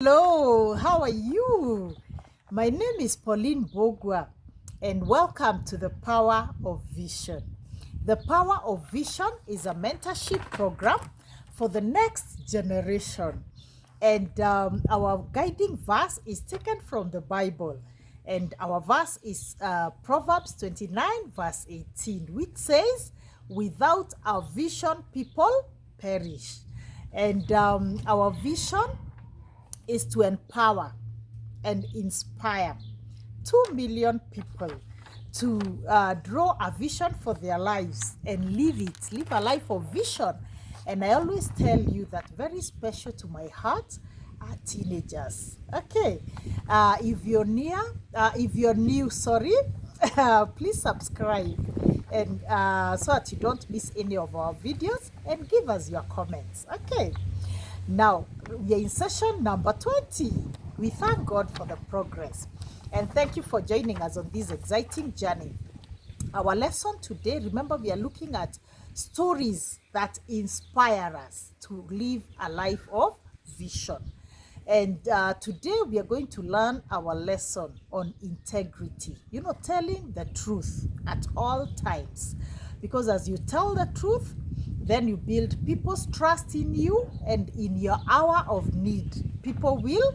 Hello, how are you? My name is Pauline Mbugua, and welcome to the Power of Vision. The Power of Vision is a mentorship program for the next generation. And our guiding verse is taken from the Bible. And our verse is Proverbs 29, verse 18, which says, "Without a vision, people perish." And our vision is to empower and inspire 2 million people to draw a vision for their lives and live a life of vision. And I always tell you that very special to my heart are teenagers. Okay, if you're new, sorry, please subscribe and so that you don't miss any of our videos, and give us your comments. Okay. Now, we are in session number 20. We thank God for the progress. And thank you for joining us on this exciting journey. Our lesson today, remember, we are looking at stories that inspire us to live a life of vision. And today we are going to learn our lesson on integrity. You know, telling the truth at all times. Because as you tell the truth, then you build people's trust in you, and in your hour of need, people will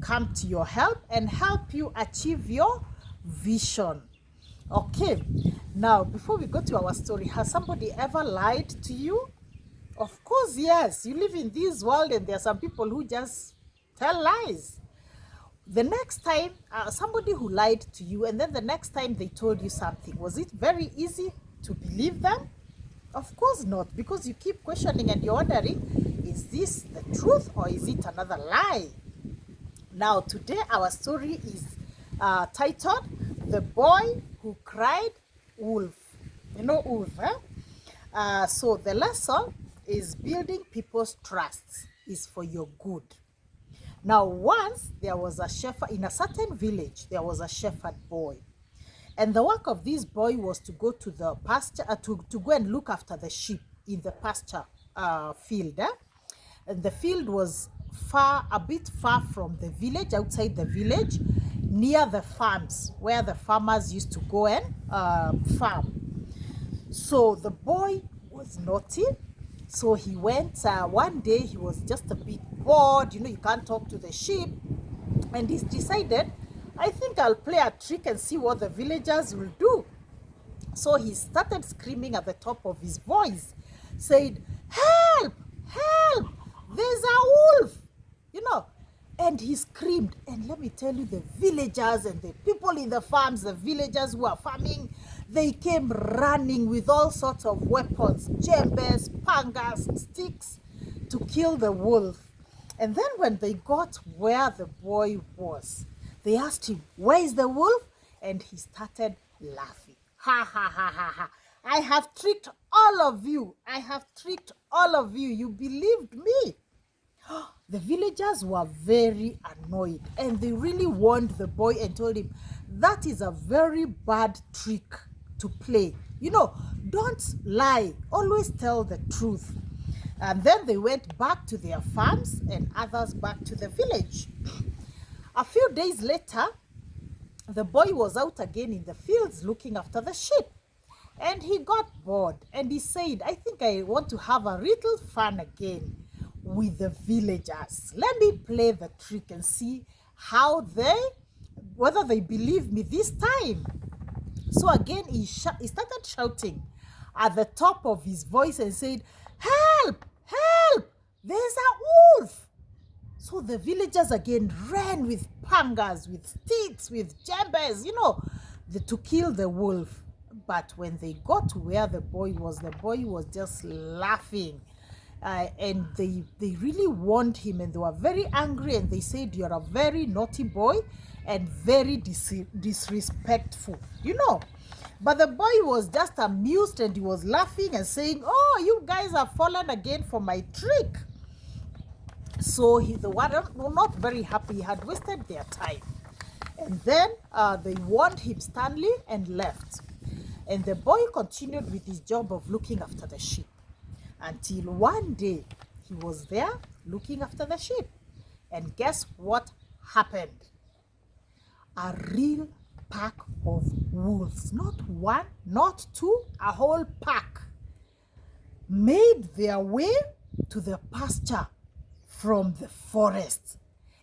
come to your help and help you achieve your vision. Okay, now before we go to our story, has somebody ever lied to you? Of course, yes. You live in this world and there are some people who just tell lies. The next time, somebody who lied to you, and then the next time they told you something, was it very easy to believe them? Of course not, because you keep questioning and you're wondering, is this the truth or is it another lie? Now, today our story is titled, "The Boy Who Cried Wolf." You know wolf, eh? So the lesson is building people's trust is for your good. Now, once there was a shepherd in a certain village, there was a shepherd boy. And the work of this boy was to go to the pasture, to go and look after the sheep in the pasture field. And the field was a bit far from the village, outside the village, near the farms, where the farmers used to go and farm. So the boy was naughty. So he went, one day he was just a bit bored, you know, you can't talk to the sheep. And he decided, I think I'll play a trick and see what the villagers will do. So he started screaming at the top of his voice, said, "Help! Help! There's a wolf!" You know, and he screamed. And let me tell you, the villagers and the people in the farms, the villagers who are farming, they came running with all sorts of weapons, jembes, pangas, sticks, to kill the wolf. And then when they got where the boy was, they asked him, "Where is the wolf?" And he started laughing. "Ha, ha, ha, ha, ha. I have tricked all of you. I have tricked all of you. You believed me." The villagers were very annoyed, and they really warned the boy and told him, "That is a very bad trick to play. You know, don't lie. Always tell the truth." And then they went back to their farms and others back to the village. A few days later, the boy was out again in the fields looking after the sheep. And he got bored and he said, "I think I want to have a little fun again with the villagers. Let me play the trick and see whether they believe me this time." So again, he started shouting at the top of his voice and said, "Help! Help! There's a wolf!" So the villagers again ran with pangas, with sticks, with jembes, you know, to kill the wolf. But when they got to where the boy was just laughing. And they really warned him, and they were very angry, and they said, "You're a very naughty boy and very disrespectful, you know." But the boy was just amused, and he was laughing and saying, "Oh, you guys have fallen again for my trick." So they were not very happy. He had wasted their time. And then they warned him sternly and left. And the boy continued with his job of looking after the sheep, until one day he was there looking after the sheep. And guess what happened? A real pack of wolves, not one, not two, a whole pack, made their way to the pasture from the forest.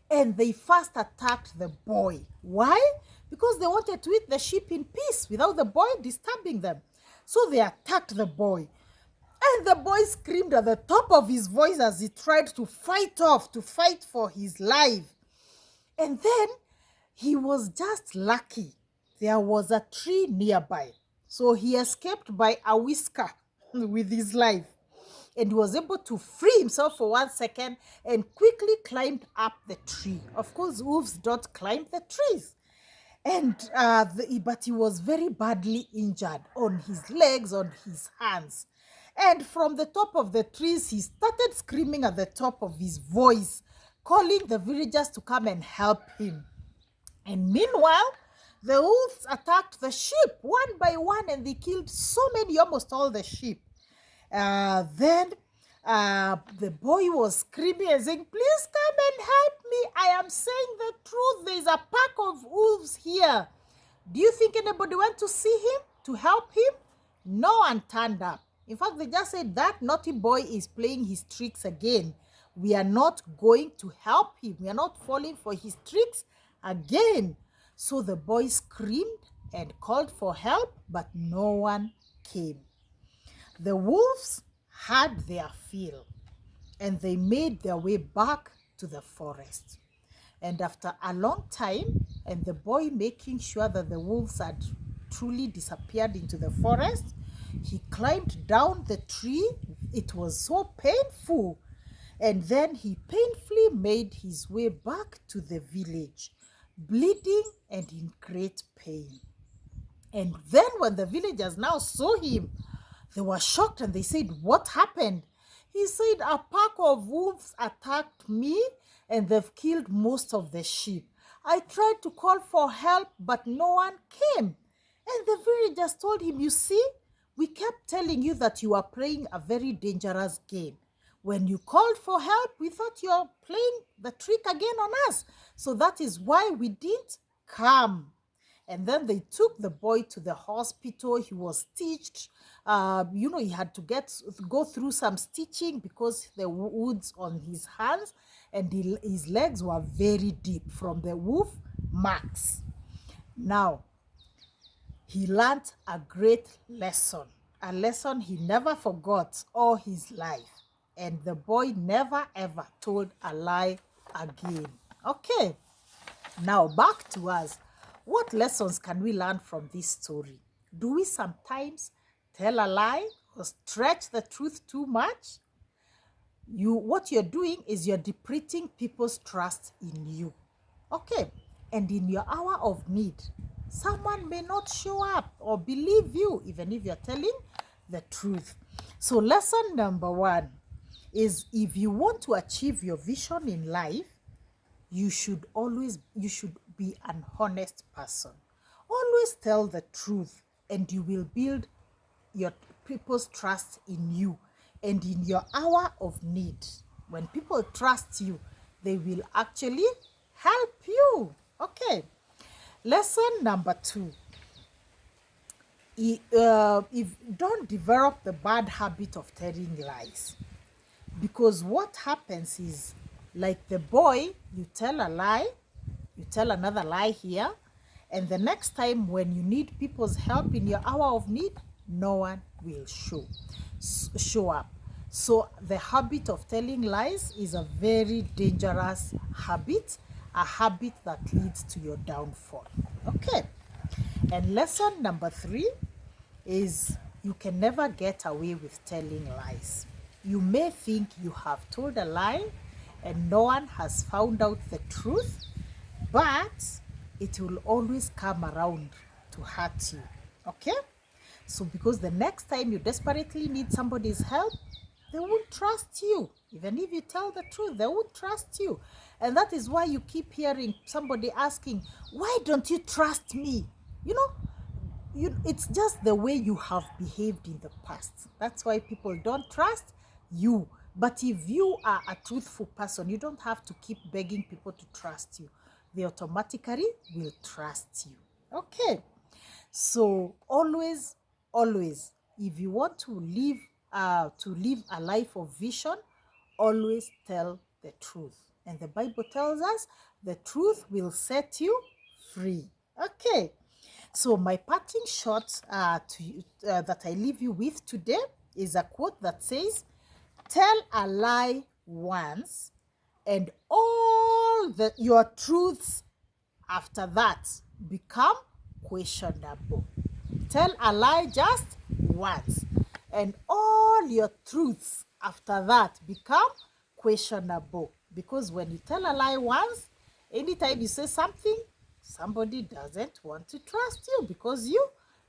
And they first attacked the boy. Why? Because they wanted to eat the sheep in peace without the boy disturbing them. So they attacked the boy. And the boy screamed at the top of his voice as he tried to fight for his life. And then he was just lucky. There was a tree nearby. So he escaped by a whisker with his life. And he was able to free himself for 1 second and quickly climbed up the tree. Of course, wolves don't climb the trees. And but he was very badly injured on his legs, on his hands. And from the top of the trees, he started screaming at the top of his voice, calling the villagers to come and help him. And meanwhile, the wolves attacked the sheep one by one, and they killed so many, almost all the sheep. Then the boy was screaming and saying, "Please come and help me. I am saying the truth. There is a pack of wolves here." Do you think anybody went to see him, to help him? No one turned up. In fact, they just said, "That naughty boy is playing his tricks again. We are not going to help him. We are not falling for his tricks again." So the boy screamed and called for help, but no one came. The wolves had their fill, and they made their way back to the forest. And after a long time, and the boy making sure that the wolves had truly disappeared into the forest, he climbed down the tree. It was so painful. And then he painfully made his way back to the village, bleeding and in great pain. And then when the villagers now saw him, they were shocked and they said, "What happened?" He said, "A pack of wolves attacked me and they've killed most of the sheep. I tried to call for help, but no one came." And the villagers told him, "You see, we kept telling you that you are playing a very dangerous game. When you called for help, we thought you were playing the trick again on us. So that is why we didn't come." And then they took the boy to the hospital. He was stitched. He had to go through some stitching because the wounds on his hands and his legs were very deep from the wolf marks. Now, he learned a great lesson, a lesson he never forgot all his life. And the boy never ever told a lie again. Okay, now back to us. What lessons can we learn from this story? Do we sometimes tell a lie or stretch the truth too much? What you're doing is you're depleting people's trust in you. Okay, and in your hour of need, someone may not show up or believe you, even if you're telling the truth. So lesson number 1 is, if you want to achieve your vision in life, you should be an honest person. Always tell the truth, and you will build your people's trust in you. And in your hour of need, when people trust you, they will actually help you. Okay. Lesson number 2. Don't develop the bad habit of telling lies. Because what happens is, like the boy, you tell a lie, you tell another lie here, and the next time when you need people's help in your hour of need, no one will show up. So the habit of telling lies is a very dangerous habit, a habit that leads to your downfall. Okay. And lesson number 3 is, you can never get away with telling lies. You may think you have told a lie and no one has found out the truth, but it will always come around to hurt you. Okay? So because the next time you desperately need somebody's help, they won't trust you. Even if you tell the truth, they won't trust you. And that is why you keep hearing somebody asking, "Why don't you trust me?" It's just the way you have behaved in the past. That's why people don't trust you, But if you are a truthful person, you don't have to keep begging people to trust you. They automatically will trust you. Okay. So always, if you want to live a life of vision, always tell the truth. And the Bible tells us the truth will set you free. Okay. So my parting shot to you, that I leave you with today is a quote that says, "Tell a lie once, and all your truths after that become questionable." Tell a lie just once, and all your truths after that become questionable. Because when you tell a lie once, anytime you say something, somebody doesn't want to trust you because you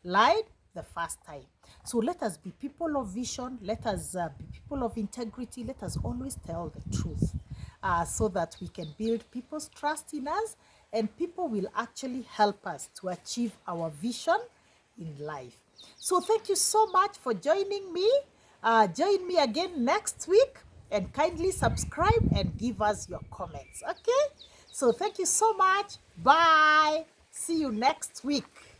lied the first time. So let us be people of vision. Let us be people of integrity. Let us always tell the truth so that we can build people's trust in us, and people will actually help us to achieve our vision in life. So thank you so much for joining me. Join me again next week, and kindly subscribe and give us your comments. Okay? So thank you so much. Bye. See you next week.